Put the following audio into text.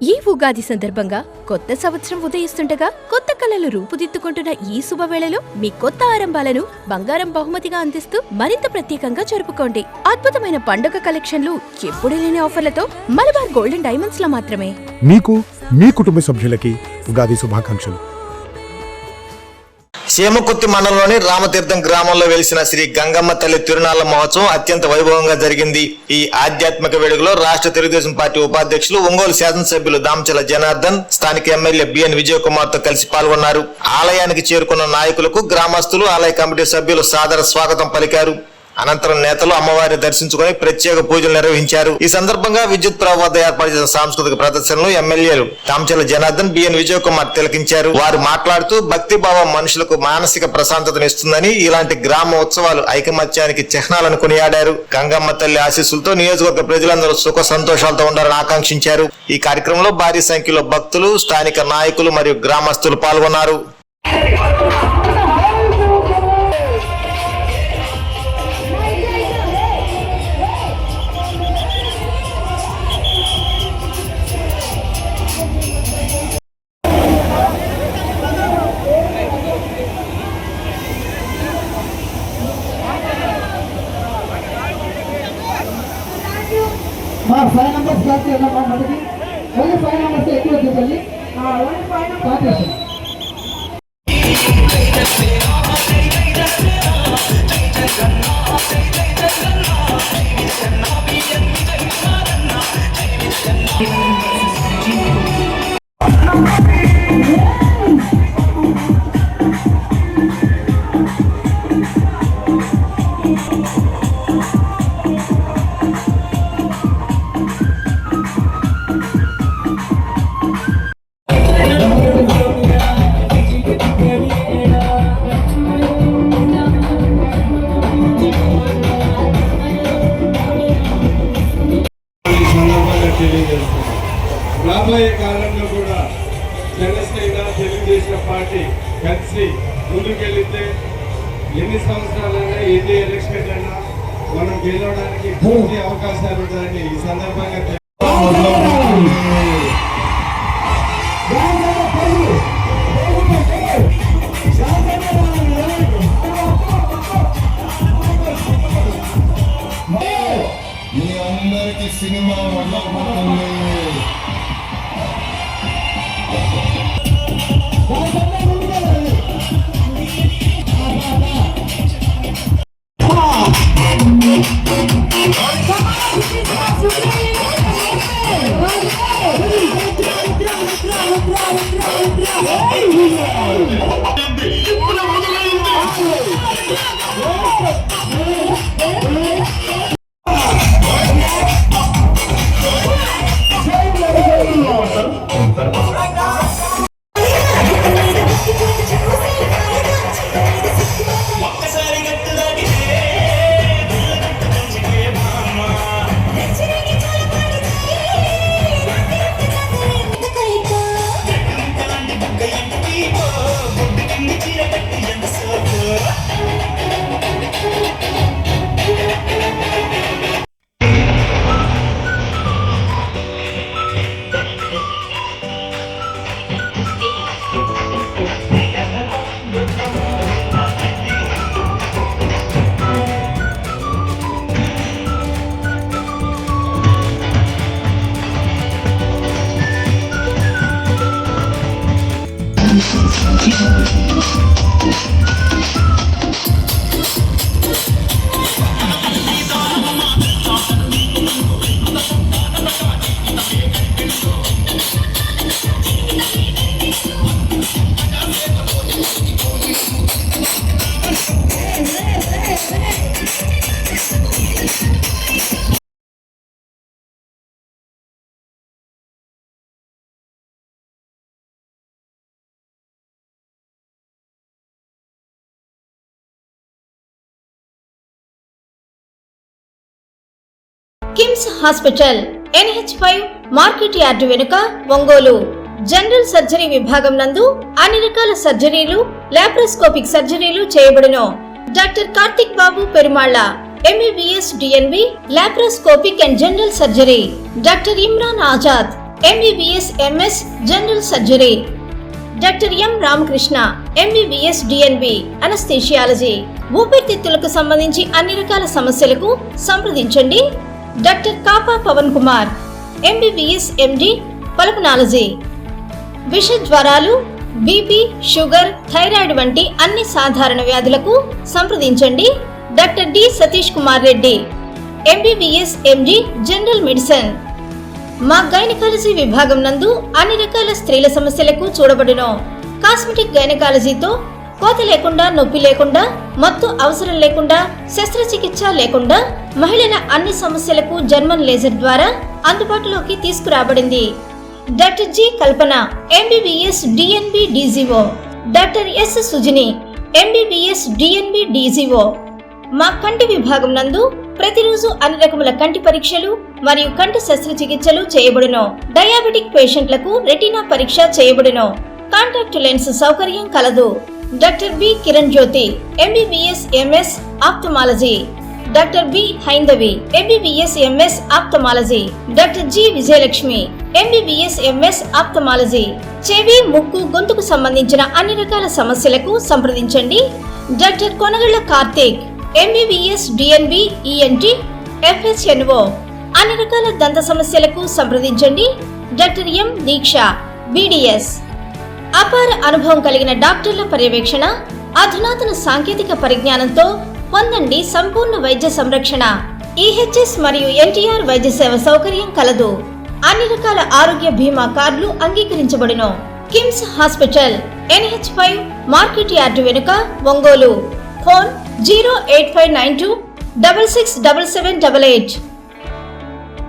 ఈ ఉగాది సందర్భంగా కొత్త సంవత్సరం ఉదయిస్తుండగా కొత్త కళలు రూపుదిద్దుకుంటున్న ఈ శుభవేళలో మీ కొత్త ఆరంభాలను బంగారం బహుమతిగా అందిస్తూ మరింత ప్రత్యేకంగా జరుపుకోండి. అద్భుతమైన పండుగ కలెక్షన్లు, ఎప్పుడూ లేని ఆఫర్లతో మలబార్ గోల్డెన్ డైమండ్స్ లో మాత్రమే. మీకు మీ కుటుంబ సభ్యులకి ఉగాది శుభాకాంక్షలు. సీమకుర్తి మండలంలోని రామతీర్థం గ్రామంలో వెలిసిన శ్రీ గంగమ్మ తల్లి తిరునాళ్ల మహోత్సవం అత్యంత వైభవంగా జరిగింది. ఈ ఆధ్యాత్మిక వేడుకలో రాష్ట్ర తెలుగుదేశం పార్టీ ఉపాధ్యక్షులు, ఒంగోలు శాసనసభ్యులు దామచల జనార్దన్, స్థానిక ఎమ్మెల్యే బిఎన్ విజయ్ కుమార్ తో కలిసి పాల్గొన్నారు. ఆలయానికి చేరుకున్న నాయకులకు గ్రామస్తులు, ఆలయ కమిటీ సభ్యులు సాదర స్వాగతం పలికారు. అనంతరం నేతలు అమ్మవారిని దర్శించుకుని ప్రత్యేక పూజలు నిర్వహించారు. ఈ సందర్భంగా విద్యుత్ ప్రవాహ వద్ద ఏర్పాటు చేసిన సాంస్కృతిక ప్రదర్శనలు ఎమ్మెల్యేలు దామచల జనార్దన్, బిఎన్ విజయ్ కుమార్ తిలకించారు. వారు మాట్లాడుతూ భక్తి భావం మనుషులకు మానసిక ప్రశాంతతనిస్తుందని, ఇలాంటి గ్రామ ఉత్సవాలు ఐకమత్యానికి చిహ్నాలను కొనియాడారు. గంగమ్మ తల్లి ఆశీస్సులతో నియోజకవర్గ ప్రజలందరూ సుఖ సంతోషాలతో ఉండాలని ఆకాంక్షించారు. ఈ కార్యక్రమంలో భారీ సంఖ్యలో భక్తులు, స్థానిక నాయకులు మరియు గ్రామస్తులు పాల్గొన్నారు. మా 5 నంబర్స్ క్లాస్ చేద్దాం. మనకి ఓన్లీ 5 నంబర్స్ ఎక్కువ వచ్చేసరికి ఓన్లీ 5 నంబర్స్ రాబోయే కాలంలో కూడా జనసేన, తెలుగుదేశం పార్టీ కలిసి ముందుకెళ్తే ఎన్ని సంవత్సరాలైనా, ఎన్ని ఎలక్షన్లైనా మనం గెలవడానికి పూర్తి అవకాశాలు ఉంటాయని ఈ సందర్భంగా మీ అందరికీ సినిమా ఉండబోతుంది. KIMS hospital NH5 market yard వెనుక, ఒంగోలు. జనరల్ సర్జరీ విభాగం నందు అన్ని రకాల సర్జరీలు, లాప్రోస్కోపిక్ సర్జరీలు చేయబడును. Doctor Karthik Babu Perumalla, MBBS DNB, laparoscopic and general surgery. Doctor Imran Azad, MBBS MS general surgery. Doctor M Ramakrishna MBBS DNB anaesthesiology. ఊపిరితిత్తులకు సంబంధించి అన్ని రకాల సమస్యలకు సంప్రదించండి. Doctor Kapa Pavan Kumar MBBS MD pulmonology. విష జ్వరాలు, బీపీ, షుగర్, థైరాయిడ్ వంటి అన్ని సాధారణ వ్యాధులకు సంప్రదించండి. Doctor D Satish Kumar Reddy MBBS MD general medicine. మా గైనకాలజీ విభాగం నందు అన్ని రకాల స్త్రీల సమస్యలకు చూడబడును. కాస్మెటిక్ గైనకాలజీతో కోత లేకుండా, నొప్పి లేకుండా, మత్తు అవసరం లేకుండా, శస్త్రచికిత్స లేకుండా మహిళల అన్ని సమస్యలకు జర్మన్ లేజర్ ద్వారా అందుబాటులోకి తీసుకురాబడింది. డాక్టర్ జి కల్పన MBBS DNB DGO. Doctor yes Sujini MBBS DNB DGO. మా కంటి విభాగం నందు ప్రతిరోజు అన్ని రకముల కంటి పరీక్షలు మరియు కంటి శస్త్రచికిత్సలు చేయబడును. డయాబెటిక్ పేషెంట్లకు రెటీనా పరీక్ష చేయబడును. కాంటాక్ట్ లెన్స్ సౌకర్యం కలదు. Doctor B Kiran Jyothi MBBS MS ophthalmology. Doctor B Haindavi MBBS MS ophthalmology. Doctor G Vijayalakshmi MBBS MS ophthalmology. చెవి, ముక్కు, గొంతుకు సంబంధించిన అన్ని రకాల సమస్యలకు సంప్రదించండి. Doctor Konagalla Karthik MBBS DNB ENT FHNO. అన్ని రకాల దంత సమస్యలకు సంప్రదించండి. Doctor M Deeksha BDS. అపార అనుభవం కలిగిన డాక్టర్ల పర్యవేక్షణ, అధునాతన సాంకేతిక పరిజ్ఞానంతో పొందండి సంపూర్ణ వైద్య సంరక్షణ. EHS మరియు NTR వైద్య సేవ సౌకర్యం కలదు. అన్ని రకాల ఆరోగ్య బీమా కార్డులు అంగీకరించబడును. KIMS hospital NH5 market yard వెనుక, ఒంగోలు. ఫోన్ 08592 667788.